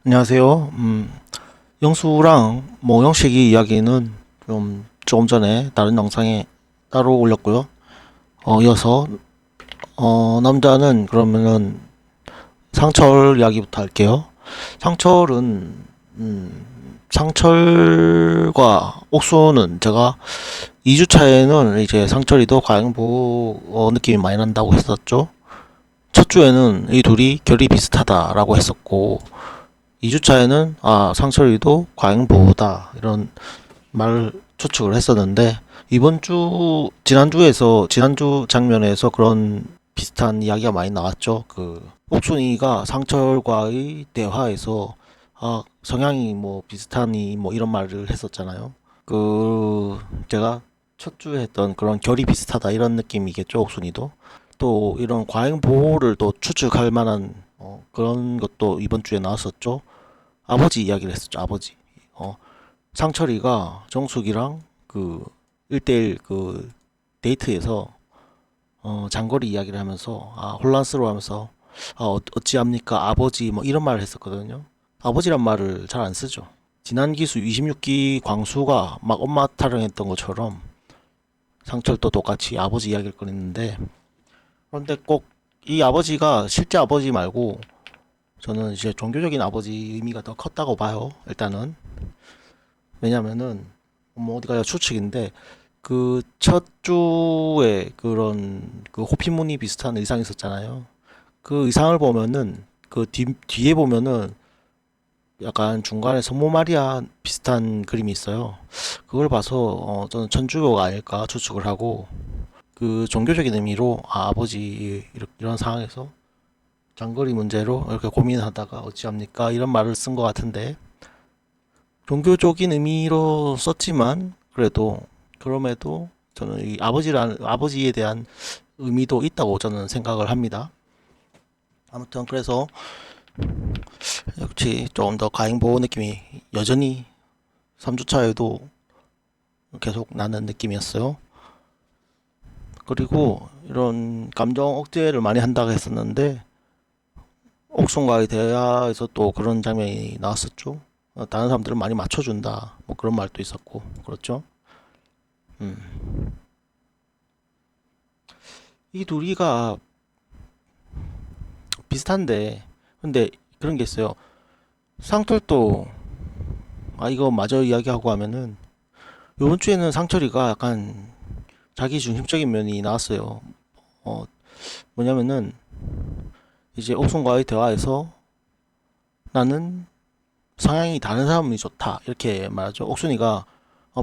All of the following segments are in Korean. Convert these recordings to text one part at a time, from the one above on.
안녕하세요. 영수랑 뭐 영식이 이야기는 조금 전에 다른 영상에 따로 올렸고요. 이어서 남자는 그러면은 상철 이야기부터 할게요. 상철은 상철과 옥수는 제가 2주 차에는 이제 상철이도 과잉보 느낌이 많이 난다고 했었죠. 첫 주에는 이 둘이 결이 비슷하다라고 했었고 2주차에는 상철이도 과잉보호다 이런 말을 추측을 했었는데 지난주 장면에서 그런 비슷한 이야기가 많이 나왔죠. 그 옥순이가 상철과의 대화에서 성향이 뭐 비슷하니 뭐 이런 말을 했었잖아요. 제가 첫 주에 했던 그런 결이 비슷하다 이런 느낌이겠죠. 옥순이도 또 이런 과잉 보호를 또 추측할 만한 그런 것도 이번 주에 나왔었죠. 아버지 이야기를 했었죠. 아버지. 상철이가 정숙이랑 그 1대1 그 데이트에서 장거리 이야기를 하면서 혼란스러워하면서 어찌합니까 아버지 뭐 이런 말을 했었거든요. 아버지란 말을 잘 안 쓰죠. 지난 기수 26기 광수가 막 엄마 타령했던 것처럼 상철도 똑같이 아버지 이야기를 꺼냈는데 그런데 꼭 이 아버지가 실제 아버지 말고 저는 이제 종교적인 아버지 의미가 더 컸다고 봐요. 일단은 왜냐면은 뭐 어디가 추측인데 그 첫 주에 그런 그 호피무늬 비슷한 의상이 있었잖아요. 그 의상을 보면은 뒤에 보면은 약간 중간에 성모 마리아 비슷한 그림이 있어요. 그걸 봐서 저는 천주교가 아닐까 추측을 하고 그 종교적인 의미로 아버지 이런 상황에서 장거리 문제로 이렇게 고민하다가 어찌합니까 이런 말을 쓴 것 같은데 종교적인 의미로 썼지만 그럼에도 저는 이 아버지에 대한 의미도 있다고 저는 생각을 합니다. 아무튼 그래서 역시 조금 더 과잉 보호 느낌이 여전히 3주차에도 계속 나는 느낌이었어요. 그리고 이런 감정 억제를 많이 한다고 했었는데 옥순과의 대화에서 또 그런 장면이 나왔었죠. 다른 사람들은 많이 맞춰준다. 뭐 그런 말도 있었고 그렇죠. 음. 이 둘이가 비슷한데 근데 그런 게 있어요. 상철도 이거 마저 이야기하고 하면은 요번 주에는 상철이가 약간 자기 중심적인 면이 나왔어요. 어 뭐냐면은 이제 옥순과의 대화에서 나는 성향이 다른 사람이 좋다 이렇게 말하죠. 옥순이가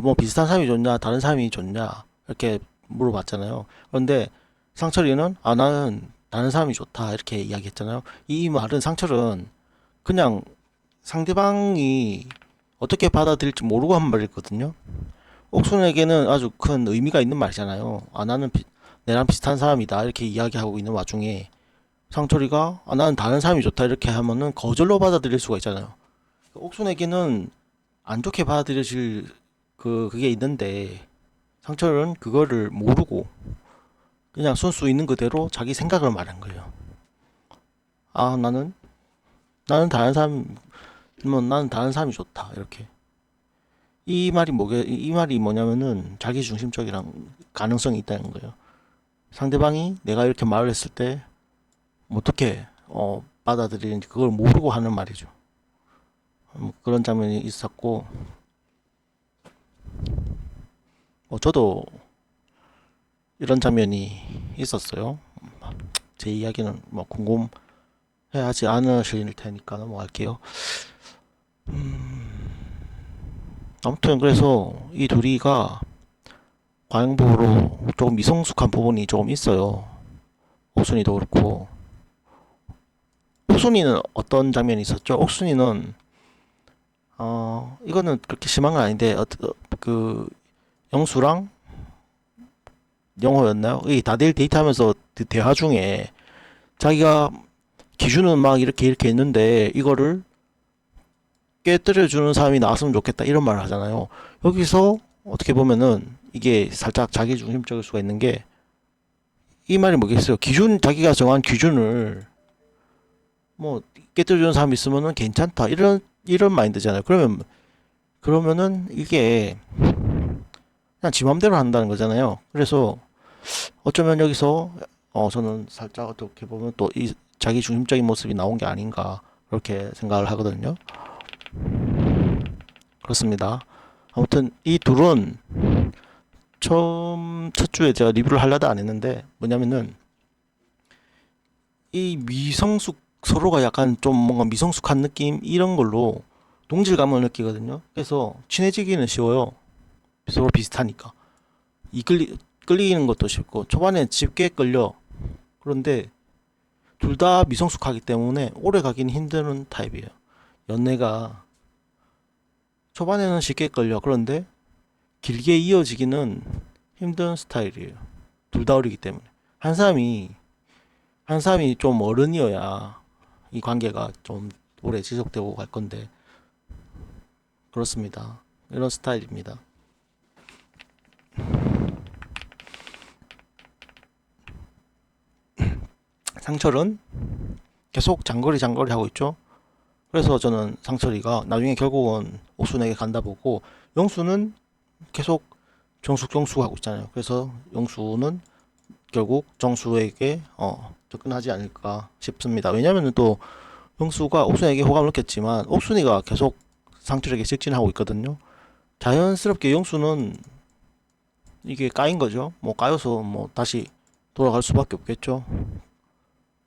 뭐 비슷한 사람이 좋냐 다른 사람이 좋냐 이렇게 물어봤잖아요. 그런데 상철이는 나는 다른 사람이 좋다 이렇게 이야기했잖아요. 이 말은 상철은 그냥 상대방이 어떻게 받아들일지 모르고 한 말이거든요. 옥순에게는 아주 큰 의미가 있는 말이잖아요. 내랑 비슷한 사람이다 이렇게 이야기하고 있는 와중에 상철이가 나는 다른 사람이 좋다 이렇게 하면은 거절로 받아들일 수가 있잖아요. 옥순에게는 안 좋게 받아들여질 그게 있는데 상철은 그거를 모르고 그냥 순수 있는 그대로 자기 생각을 말한 거예요. 아 나는 다른 사람 나는 다른 사람이 좋다 이렇게 이 말이 뭐냐면은 자기 중심적이란 가능성이 있다는 거예요. 상대방이 내가 이렇게 말을 했을 때 어떻게 받아들이는지 그걸 모르고 하는 말이죠. 그런 장면이 있었고 저도 이런 장면이 있었어요. 제 이야기는 뭐 궁금해하지 않으실 테니까 넘어갈게요. 아무튼 그래서 이 둘이가 과잉보호로 조금 미성숙한 부분이 조금 있어요. 옥순이도 그렇고 옥순이는 어떤 장면이 있었죠? 옥순이는 이거는 그렇게 심한 건 아닌데 그 영수랑 영호였나요? 이 다들 데이트하면서 그 대화 중에 자기가 기준은 막 이렇게 했는데 이거를 깨뜨려주는 사람이 나왔으면 좋겠다 이런 말을 하잖아요. 여기서 어떻게 보면은 이게 살짝 자기 중심적일 수가 있는 게 이 말이 뭐겠어요? 자기가 정한 기준을 뭐 깨뜨려주는 사람 있으면은 괜찮다 이런 마인드잖아요. 그러면은 이게 그냥 지 맘대로 한다는 거잖아요. 그래서 어쩌면 여기서 저는 살짝 어떻게 보면 또 이 자기 중심적인 모습이 나온 게 아닌가 그렇게 생각을 하거든요. 그렇습니다. 아무튼 이 둘은 처음 첫 주에 제가 리뷰를 하려다 안 했는데 뭐냐면은 이 미성숙 서로가 약간 좀 뭔가 미성숙한 느낌 이런 걸로 동질감을 느끼거든요. 그래서 친해지기는 쉬워요. 서로 비슷하니까. 끌리는 것도 쉽고 초반에 쉽게 끌려. 그런데 둘 다 미성숙하기 때문에 오래 가긴 힘드는 타입이에요. 연애가 초반에는 쉽게 끌려. 그런데 길게 이어지기는 힘든 스타일이에요. 둘 다 어리기 때문에. 한 사람이 한 사람이 좀 어른이어야 이 관계가 좀 오래 지속되고 갈 건데 그렇습니다. 이런 스타일입니다. 상철은 계속 장거리 하고 있죠. 그래서 저는 상철이가 나중에 결국은 옥순에게 간다 보고 영수는 계속 정숙 하고 있잖아요. 그래서 영수는 결국 정수에게 접근하지 않을까 싶습니다. 왜냐면은 또 영수가 옥순에게 호감을 느꼈지만 옥순이가 계속 상철에게 직진하고 있거든요. 자연스럽게 영수는 이게 까인 거죠. 뭐 까여서 뭐 다시 돌아갈 수밖에 없겠죠.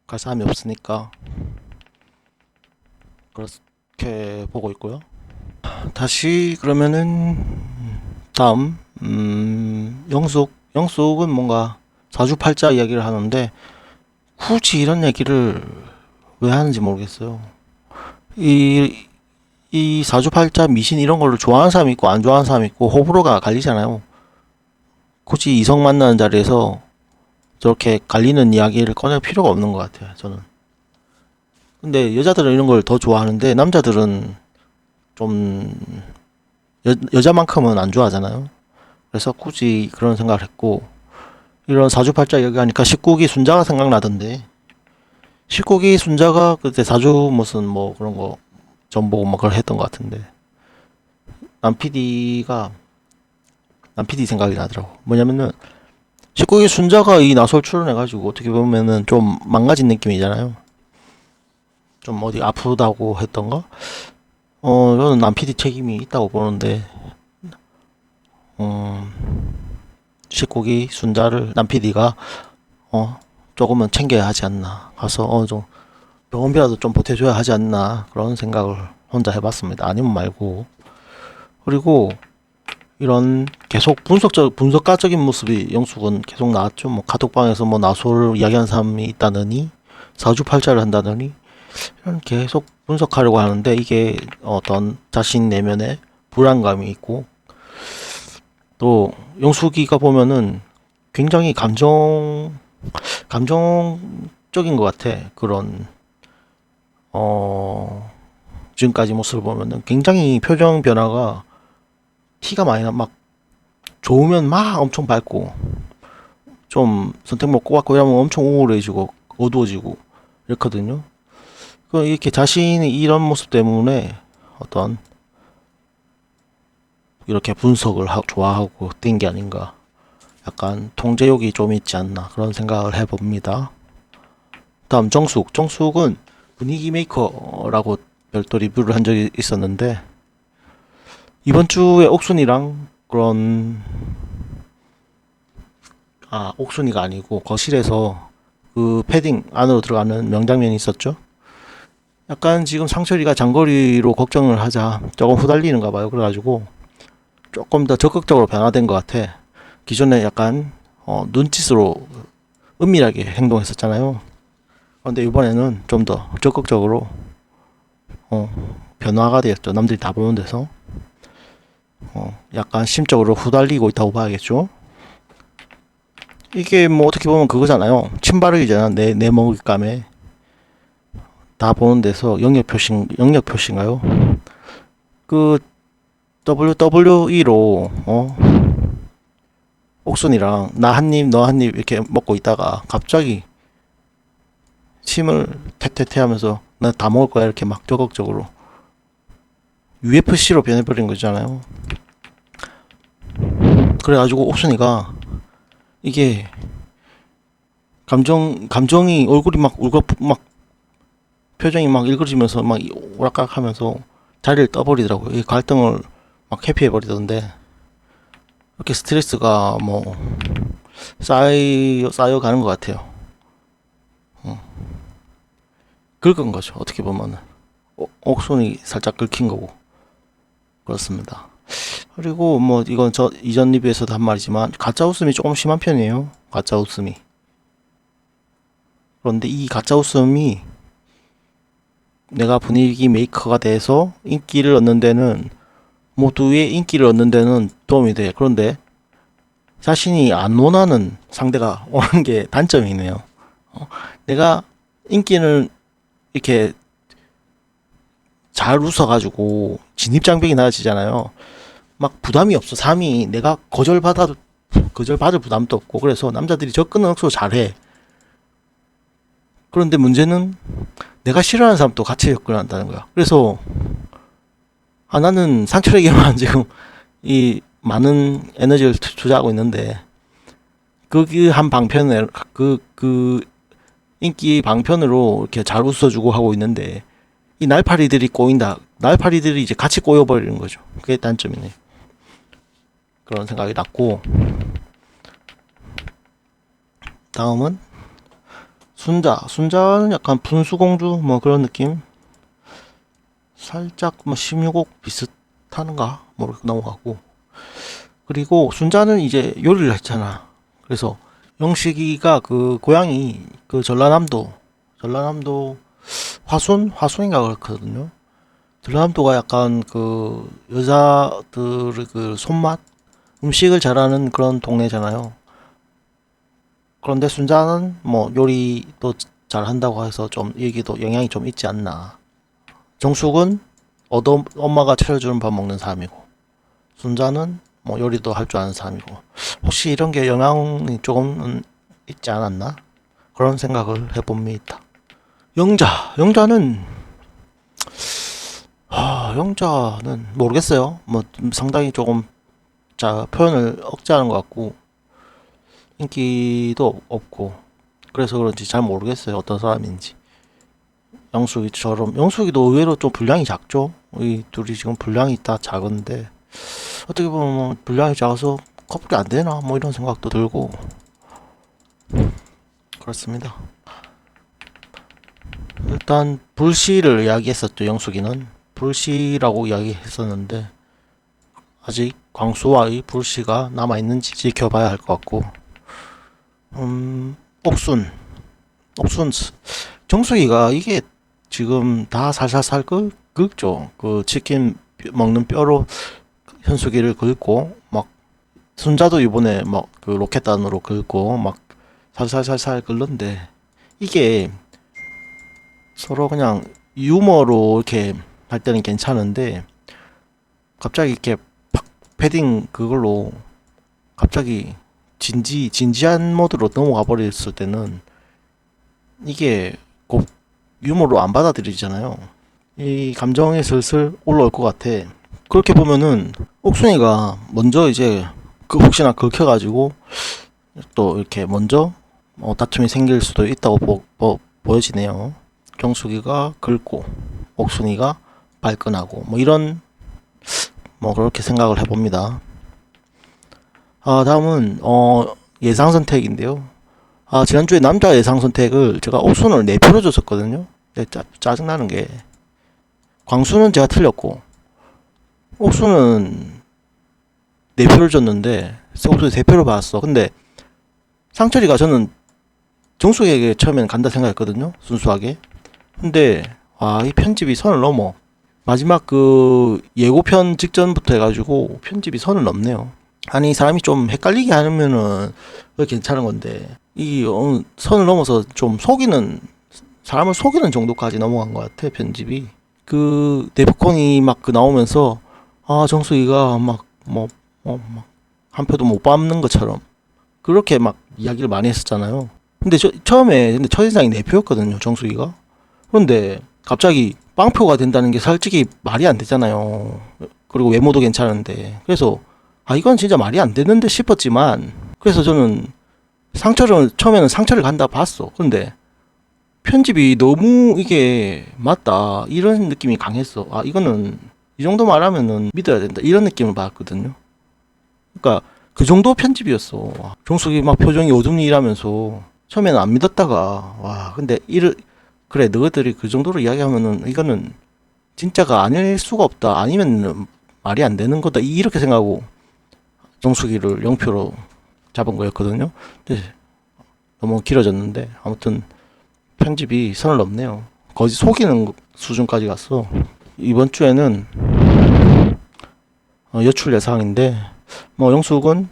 갈 사람이 없으니까 그렇게 보고 있고요. 다시 그러면은 다음 영숙은 뭔가 사주팔자 이야기를 하는데 굳이 이런 얘기를 왜 하는지 모르겠어요. 이, 이 사주팔자 미신 이런 걸로 좋아하는 사람이 있고 안 좋아하는 사람이 있고 호불호가 갈리잖아요. 굳이 이성 만나는 자리에서 저렇게 갈리는 이야기를 꺼낼 필요가 없는 것 같아요. 저는. 근데 여자들은 이런 걸 더 좋아하는데 남자들은 좀 여자만큼은 안 좋아하잖아요. 그래서 굳이 그런 생각을 했고 이런 사주팔자 얘기하니까 19기 순자가 생각나던데 19기 순자가 그때 사주 무슨 뭐 그런 거 전보고 뭐 그걸 했던 것 같은데 남 PD가 남 PD 생각이 나더라고. 뭐냐면은 19기 순자가 이 나설 출연해가지고 어떻게 보면은 좀 망가진 느낌이잖아요. 좀 어디 아프다고 했던가? 저는 남 PD 책임이 있다고 보는데, 어, 19기 순자를 남 PD가, 조금은 챙겨야 하지 않나. 가서, 좀, 병원비라도 좀 보태줘야 하지 않나. 그런 생각을 혼자 해봤습니다. 아니면 말고. 그리고, 이런 계속 분석가적인 모습이 영숙은 계속 나왔죠. 뭐, 카톡방에서 뭐, 나솔 이야기하는 사람이 있다느니, 사주팔자를 한다느니, 이런 계속 분석하려고 하는데, 이게 어떤 자신 내면에 불안감이 있고, 또 영숙이가 보면은 굉장히 감정적인 것 같아. 그런 어 지금까지 모습을 보면은 굉장히 표정 변화가 티가 많이 나. 막 좋으면 막 엄청 밝고 좀 선택 못 고갖고 이러면 엄청 우울해지고 어두워지고 이렇거든요. 그 이렇게 자신이 이런 모습 때문에 어떤 이렇게 분석을 좋아하고 뛴 게 아닌가. 약간 통제욕이 좀 있지 않나 그런 생각을 해봅니다. 다음 정숙은 분위기 메이커라고 별도 리뷰를 한 적이 있었는데 이번 주에 옥순이랑 그런 옥순이가 아니고 거실에서 그 패딩 안으로 들어가는 명장면이 있었죠. 약간 지금 상철이가 장거리로 걱정을 하자 조금 후달리는가 봐요. 그래가지고 조금 더 적극적으로 변화된 것 같아. 기존에 약간 눈짓으로 은밀하게 행동했었잖아요. 그런데 이번에는 좀 더 적극적으로 어, 변화가 되었죠. 남들이 다 보는 데서 약간 심적으로 후달리고 있다고 봐야겠죠. 이게 뭐 어떻게 보면 그거잖아요. 침바르기잖아. 내 먹을감에 다 보는 데서 영역 표시인가요? 그 WWE로 옥순이랑 나 한 입 너 한 입 이렇게 먹고 있다가 갑자기 침을 태태태 하면서 나 다 먹을 거야 이렇게 막 적극적으로 UFC로 변해버린 거잖아요. 그래가지고 옥순이가 이게 감정이 얼굴이 막 울고 막 표정이 막 일그러지면서 막 오락가락하면서 자리를 떠버리더라고요. 이 갈등을 막 회피해버리던데 이렇게 스트레스가 뭐 쌓여가는 것 같아요. 긁은 거죠. 어떻게 보면은 옥손이 살짝 긁힌 거고 그렇습니다. 그리고 뭐 이건 저 이전 리뷰에서도 한 말이지만 가짜 웃음이 조금 심한 편이에요. 가짜 웃음이. 그런데 이 가짜 웃음이 내가 분위기 메이커가 돼서 인기를 얻는 데는 모두의 인기를 얻는 데는 도움이 돼. 그런데 자신이 안 원하는 상대가 오는 게 단점이네요. 내가 인기는 이렇게 잘 웃어가지고 진입장벽이 낮아지잖아요. 막 부담이 없어. 삶이 내가 거절받을 부담도 없고 그래서 남자들이 접근은 억수로 잘해. 그런데 문제는 내가 싫어하는 사람도 같이 접근한다는 거야. 그래서 나는 상철에게만 지금 이 많은 에너지를 투자하고 있는데 그 한 방편에 그 인기 방편으로 이렇게 잘 웃어주고 하고 있는데 이 날파리들이 꼬인다. 날파리들이 이제 같이 꼬여버리는 거죠. 그게 단점이네. 그런 생각이 났고 다음은 순자는 약간 분수공주 뭐 그런 느낌. 살짝 뭐 16옥 비슷한가 모르겠고 넘어가고 그리고 순자는 이제 요리를 했잖아. 그래서 영식이가 그 고향이 그 전라남도 화순인가 그렇거든요. 전라남도가 약간 그 여자들의 그 손맛 음식을 잘하는 그런 동네잖아요. 그런데 순자는 뭐 요리도 잘한다고 해서 좀 여기도 영향이 좀 있지 않나. 정숙은 엄마가 차려주는 밥 먹는 사람이고 순자는 뭐 요리도 할 줄 아는 사람이고 혹시 이런 게 영향이 조금은 있지 않았나 그런 생각을 해봅니다. 영자는 모르겠어요. 뭐 상당히 조금 표현을 억제하는 것 같고 인기도 없고 그래서 그런지 잘 모르겠어요. 어떤 사람인지. 영숙이도 의외로 좀 분량이 작죠. 이 둘이 지금 분량이 다 작은데 어떻게 보면 분량이 작아서 커플이 안 되나 뭐 이런 생각도 들고 그렇습니다. 일단 불씨를 이야기했었죠. 영숙이는 불씨라고 이야기했었는데 아직 광수와의 불씨가 남아있는지 지켜봐야 할 것 같고 옥순 정수기가 이게 지금 다 살살살 긁죠. 그 치킨 먹는 뼈로 현수기를 긁고 막 순자도 이번에 막 그 로켓단으로 긁고 막 살살살살 긁는데 이게 서로 그냥 유머로 이렇게 할 때는 괜찮은데 갑자기 이렇게 패딩 그걸로 갑자기 진지한 모드로 넘어가 버렸을 때는 이게 곧 유머로 안 받아들이잖아요. 이 감정이 슬슬 올라올 것 같아. 그렇게 보면은 옥순이가 먼저 이제 그 혹시나 긁혀가지고 또 이렇게 먼저 다툼이 생길 수도 있다고 보여지네요. 정수기가 긁고 옥순이가 발끈하고 뭐 이런 뭐 그렇게 생각을 해봅니다. 다음은 예상 선택인데요. 지난주에 남자 예상 선택을 제가 옥순을 4표로 줬었거든요. 근데 짜증나는 게 광수는 제가 틀렸고 옥수는 4표를 줬는데 옥수는 3표를 받았어. 근데 상철이가 저는 정수에게 처음엔 간다 생각했거든요. 순수하게. 근데 이 편집이 선을 넘어. 마지막 그 예고편 직전부터 해가지고 편집이 선을 넘네요. 아니 사람이 좀 헷갈리게 하면은 괜찮은 건데 이 선을 넘어서 좀 사람을 속이는 정도까지 넘어간 것 같아. 편집이 그 데프콘이 막 그 나오면서 정수기가 막 한 표도 못 밟는 것처럼 그렇게 막 이야기를 많이 했었잖아요. 근데 처음에 첫인상이 4표였거든요. 정수기가. 그런데 갑자기 빵표가 된다는 게 솔직히 말이 안 되잖아요. 그리고 외모도 괜찮은데. 그래서 아 이건 진짜 말이 안 되는데 싶었지만 그래서 저는 상철은 처음에는 상철을 간다 봤어. 근데 편집이 너무 이게 맞다 이런 느낌이 강했어. 아 이거는 이 정도 말하면은 믿어야 된다 이런 느낌을 받았거든요. 그러니까 그 정도 편집이었어. 종숙이 막 표정이 오줌이라면서 처음에는 안 믿었다가 와 근데 그래 너희들이 그 정도로 이야기하면은 이거는 진짜가 아닐 수가 없다 아니면 말이 안 되는 거다 이렇게 생각하고 종숙이를 0표로 잡은 거였거든요. 근데 너무 길어졌는데 아무튼 편집이 선을 넘네요. 거의 속이는 수준까지 갔어. 이번 주에는 여출 예상인데 뭐 영숙은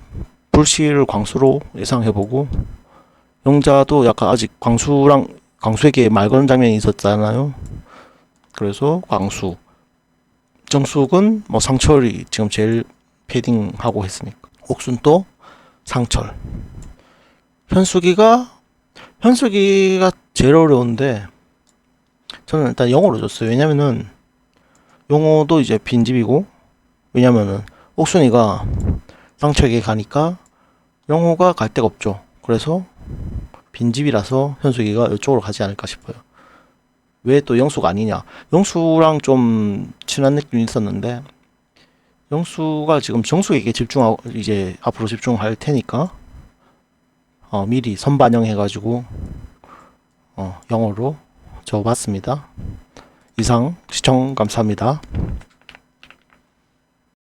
불시를 광수로 예상해보고 영자도 약간 아직 광수에게 말 거는 장면이 있었잖아요. 그래서 광수. 정숙은 뭐 상철이 지금 제일 패딩하고 했으니까. 옥순도 상철. 현숙이가 제일 어려운데 저는 일단 영어로 줬어요. 왜냐면은 영어도 이제 빈집이고 왜냐면은 옥순이가 상철에게 가니까 영호가 갈 데가 없죠. 그래서 빈집이라서 현숙이가 이쪽으로 가지 않을까 싶어요. 왜 또 영수가 아니냐? 영수랑 좀 친한 느낌이 있었는데 영수가 지금 정숙에게 집중하고 이제 앞으로 집중할 테니까 미리 선반영해가지고 영어로 적어봤습니다. 이상 시청 감사합니다.